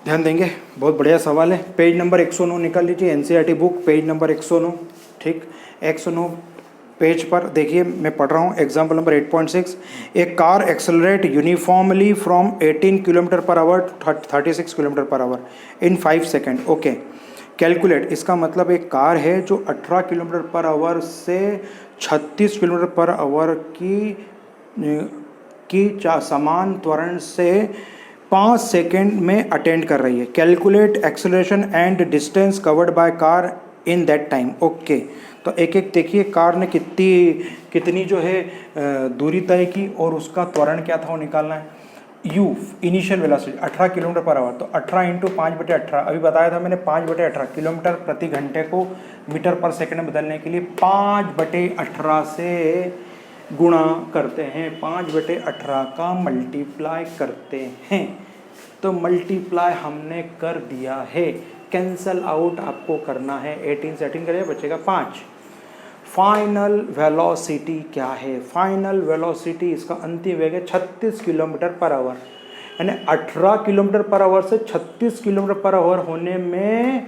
ध्यान देंगे। बहुत बढ़िया सवाल है। पेज नंबर 109 निकाल लीजिए, एनसीईआरटी बुक पेज नंबर 109। ठीक, 109 पेज पर देखिए, मैं पढ़ रहा हूँ example number 8.6। A car accelerate uniformly from 18 kilometre per hour 36 kilometre per hour in 5 second. Okay, calculate, इसका मतलब एक कार है जो 18 किलोमीटर पर आवर से 36 किलोमीटर पर आवर की समान त्वरण से 5 सेकेंड में अटेंड कर रही है। Calculate acceleration and distance covered by car in that time. Okay, तो एक एक देखिए कार ने कितनी जो है दूरी तय की और उसका त्वरण क्या था वो निकालना है। You initial velocity 18 kilometre per hour, तो 18 इंटू 5/18, अभी बताया था मैंने 5/18 किलोमीटर प्रति घंटे को मीटर पर सेकंड में बदलने के लिए 5/18 से गुणा करते हैं, 5/18 का मल्टीप्लाई करते हैं। तो मल्टीप्लाई हमने कर दिया है, कैंसल आउट आपको करना है। 18 से 18 करिए, बचेगा 5। फाइनल वेलोसिटी क्या है? फाइनल वेलोसिटी, इसका अंतिम वेग है 36 किलोमीटर पर आवर, यानी 18 किलोमीटर पर आवर से 36 किलोमीटर पर आवर होने में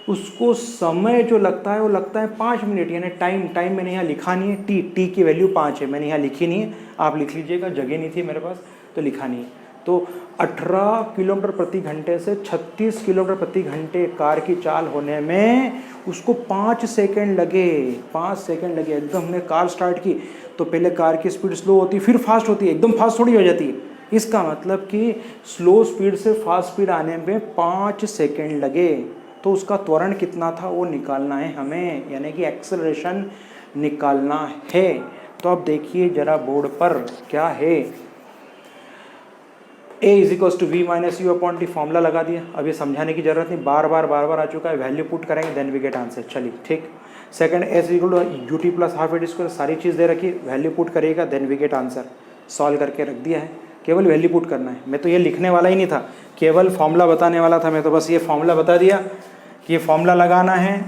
उसको समय जो लगता है वो लगता है 5 मिनट, यानी टाइम मैंने यहाँ लिखा नहीं है। टी की वैल्यू 5 है, मैंने यहाँ लिखी नहीं है, आप लिख लीजिएगा, जगह नहीं थी मेरे पास तो लिखा नहीं है। तो 18 किलोमीटर प्रति घंटे से 36 किलोमीटर प्रति घंटे कार की चाल होने में उसको 5 सेकेंड लगे। 5 सेकेंड लगे। एकदम हमने कार स्टार्ट की तो पहले कार की स्पीड स्लो होती, फिर फास्ट होती है, एकदम फास्ट थोड़ी हो जाती है। इसका मतलब कि स्लो स्पीड से फास्ट स्पीड आने में 5 सेकेंड लगे। तो उसका त्वरण कितना था वो निकालना है हमें, यानी कि एक्सेलरेशन निकालना है। तो अब देखिए जरा बोर्ड पर क्या है। A = V - U upon T, formula लगा दिया। अब ये समझाने की जरूरत नहीं, बार बार आ चुका है। वैल्यू पुट करेंगे देन वी गेट आंसर। चलिए ठीक। सेकंड, S = UT + ½ AD², सारी चीज़ दे रखी, वैल्यू पुट करिएगा then we get answer. Solve करके रख दिया है, केवल वैल्यू पुट करना है। मैं तो ये लिखने वाला ही नहीं था, केवल फॉर्मूला बताने वाला था। मैं तो बस ये फॉर्मूला बता दिया कि ये फॉर्मूला लगाना है,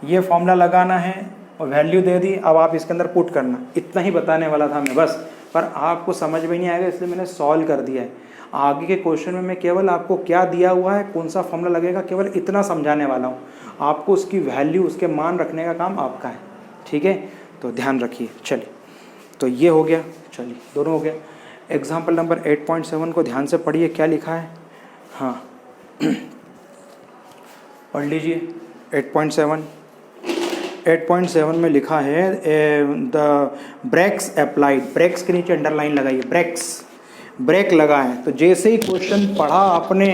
ये फॉर्मूला लगाना है और वैल्यू दे दी। अब आप इसके अंदर पुट करना, इतना ही बताने वाला था मैं बस, पर आपको समझ में नहीं आएगा इसलिए मैंने सॉल्व कर दिया है। आगे के क्वेश्चन में मैं केवल आपको क्या दिया हुआ है, कौन सा फॉर्मूला लगेगा, केवल इतना समझाने वाला हूँ। आपको उसकी वैल्यू, उसके मान रखने का काम आपका है। ठीक है, तो ध्यान रखिए। चलिए, तो ये हो गया। चलिए, दोनों हो गया। एग्जाम्पल नंबर 8.7 को ध्यान से पढ़िए, क्या लिखा है। हाँ, पढ़ लीजिए। 8.7 में लिखा है द ब्रेक्स अप्लाइड। ब्रेक्स के नीचे अंडरलाइन लगाइए, ब्रेक लगाएं। तो जैसे ही क्वेश्चन पढ़ा आपने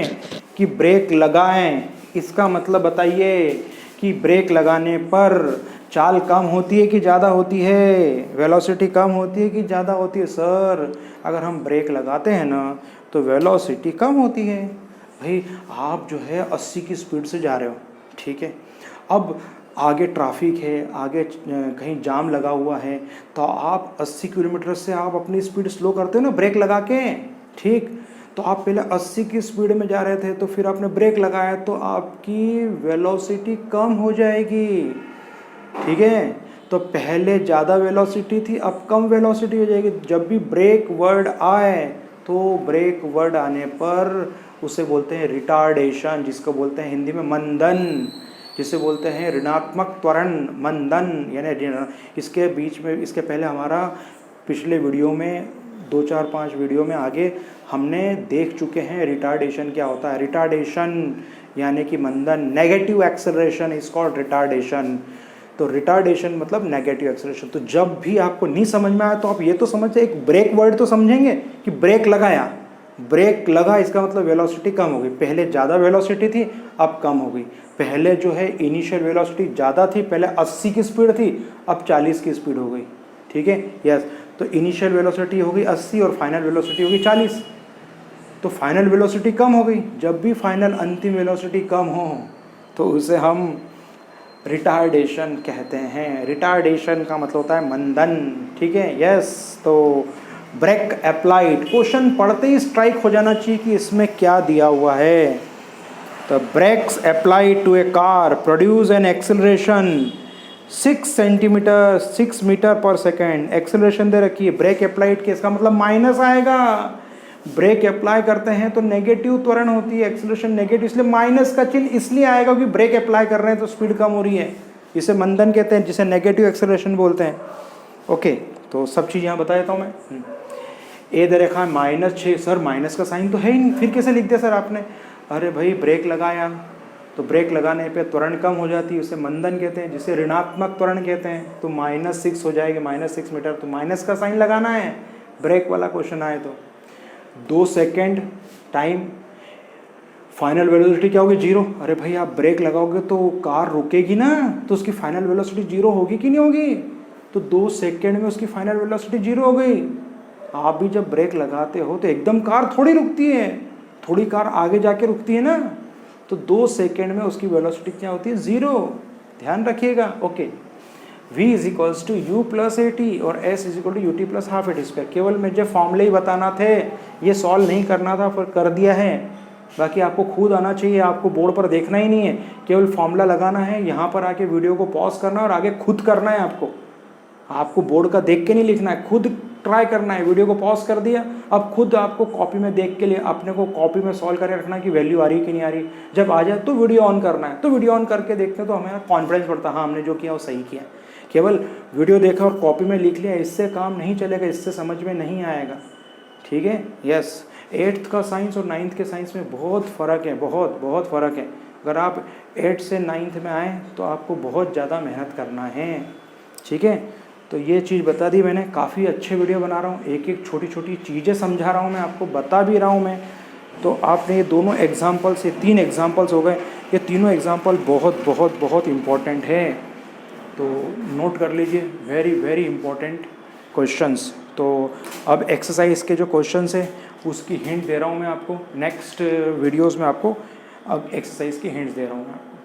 कि ब्रेक लगाएं, इसका मतलब बताइए कि ब्रेक लगाने पर चाल कम होती है कि ज़्यादा होती है, वेलोसिटी कम होती है कि ज़्यादा होती है। सर अगर हम ब्रेक लगाते हैं ना तो वेलोसिटी कम होती है। भाई आप जो है 80 की स्पीड से जा रहे हो, ठीक है, अब आगे ट्रैफिक है, आगे कहीं जाम लगा हुआ है, तो आप 80 किलोमीटर से आप अपनी स्पीड स्लो करते हो ना ब्रेक लगा के, ठीक। तो आप पहले 80 की स्पीड में जा रहे थे तो फिर आपने ब्रेक लगाया तो आपकी वेलोसिटी कम हो जाएगी, ठीक है। तो पहले ज़्यादा वेलोसिटी थी, अब कम वेलोसिटी हो जाएगी। जब भी ब्रेक वर्ड आए तो ब्रेक वर्ड आने पर उसे बोलते हैं रिटार्डेशन, जिसको बोलते हैं हिंदी में मंदन, जिसे बोलते हैं ऋणात्मक त्वरण, मंदन। यानी इसके बीच में, इसके पहले हमारा पिछले वीडियो में 2 4 5 वीडियो में आगे हमने देख चुके हैं रिटार्डेशन क्या होता है। रिटार्डेशन यानी कि मंदन, negative acceleration is called retardation. तो रिटार्डेशन मतलब नेगेटिव एक्सेलरेशन। तो जब भी आपको नहीं समझ में आया तो आप ये तो समझते, एक ब्रेक वर्ड तो समझेंगे कि ब्रेक लगाया, ब्रेक लगा, इसका मतलब वेलोसिटी कम हो गई। पहले ज़्यादा वेलोसिटी थी, अब कम हो गई। पहले जो है इनिशियल वेलोसिटी ज़्यादा थी, पहले 80 की स्पीड थी, अब 40 की स्पीड हो गई, ठीक है। यस, तो इनिशियल वेलोसिटी हो गई 80 और फाइनल वेलोसिटी हो गई 40। तो फाइनल वेलोसिटी कम हो गई। जब भी फाइनल अंतिम वेलोसिटी कम हो तो उसे हम रिटार्डेशन कहते हैं। रिटार्डेशन का मतलब होता है मंदन, ठीक है। यस, तो ब्रेक अप्लाइड, क्वेश्चन पढ़ते ही स्ट्राइक हो जाना चाहिए कि इसमें क्या दिया हुआ है। तो brakes applied to a car produce an acceleration 6 metre per second. Acceleration दे रखी है, ब्रेक अप्लाइड के, इसका मतलब माइनस आएगा। ब्रेक अप्लाई करते हैं तो नेगेटिव त्वरण होती है, एक्सेलरेशन नेगेटिव, इसलिए माइनस का चिन्ह इसलिए आएगा कि ब्रेक अप्लाई कर रहे हैं तो स्पीड कम हो रही है, इसे मंदन कहते हैं, जिसे नेगेटिव एक्सेलरेशन बोलते हैं। ओके, तो सब चीज़ यहाँ बता देता हूँ मैं। ए दे रखा है -6, सर माइनस का साइन तो है ही नहीं, फिर कैसे लिख दिया सर आपने? अरे भाई ब्रेक लगाया तो ब्रेक लगाने पे त्वरण कम हो जाती है, उसे मंदन कहते हैं, जिसे ऋणात्मक त्वरण कहते हैं। तो -6 हो जाएगी, -6 मीटर, तो माइनस का साइन लगाना है ब्रेक वाला क्वेश्चन आए तो। 2 सेकेंड टाइम, फाइनल वेलोसिटी क्या होगी? 0। अरे भाई आप ब्रेक लगाओगे तो कार रुकेगी ना, तो उसकी फाइनल वेलोसिटी 0 होगी कि नहीं होगी? तो 2 सेकेंड में उसकी फाइनल वेलोसिटी 0 हो गई। आप भी जब ब्रेक लगाते हो तो एकदम कार थोड़ी रुकती है, थोड़ी कार आगे जाके रुकती है ना, तो 2 सेकेंड में उसकी वेलोसिटी क्या होती है? 0। ध्यान रखिएगा। ओके, v = u + at और s = ut + ½ at²। केवल मुझे फॉर्मूले ही बताना थे, ये सॉल्व नहीं करना था, पर कर दिया है। बाकी आपको खुद आना चाहिए, आपको बोर्ड पर देखना ही नहीं है, केवल फॉर्मूला लगाना है, यहाँ पर आके वीडियो को पॉज करना है और आगे खुद करना है। आपको बोर्ड का देख के नहीं लिखना है, खुद ट्राई करना है। वीडियो को पॉज कर दिया, अब खुद आपको कॉपी में देख के लिए अपने को कॉपी में सॉल्व करके रखना है कि वैल्यू आ रही है कि नहीं आ रही। जब आ जाए तो वीडियो ऑन करना है, तो वीडियो ऑन करके देखते हैं तो हमें कॉन्फिडेंस बढ़ता है, हाँ हमने जो किया वो सही किया। केवल वीडियो देखा और कॉपी में लिख लिया, इससे काम नहीं चलेगा, इससे समझ में नहीं आएगा। ठीक है, यस। 8th का साइंस और 9th के साइंस में बहुत फ़र्क है, बहुत फ़र्क है। अगर आप 8 से 9th में आए तो आपको बहुत ज़्यादा मेहनत करना है। ठीक है, तो ये चीज़ बता दी मैंने। काफ़ी अच्छे वीडियो बना रहा हूँ, एक एक छोटी छोटी चीज़ें समझा रहा हूँ मैं, आपको बता भी रहा हूँ मैं। तो आपने ये दोनों एग्जाम्पल्स, ये 3 एग्जाम्पल्स हो गए, ये तीनों एग्जाम्पल बहुत इम्पॉर्टेंट है, तो नोट कर लीजिए। Very important questions. तो अब एक्सरसाइज के जो क्वेश्चंस है उसकी हिंट दे रहा हूँ मैं आपको, नेक्स्ट वीडियोज़ में आपको अब एक्सरसाइज की हिंट्स दे रहा हूँ मैं आपको।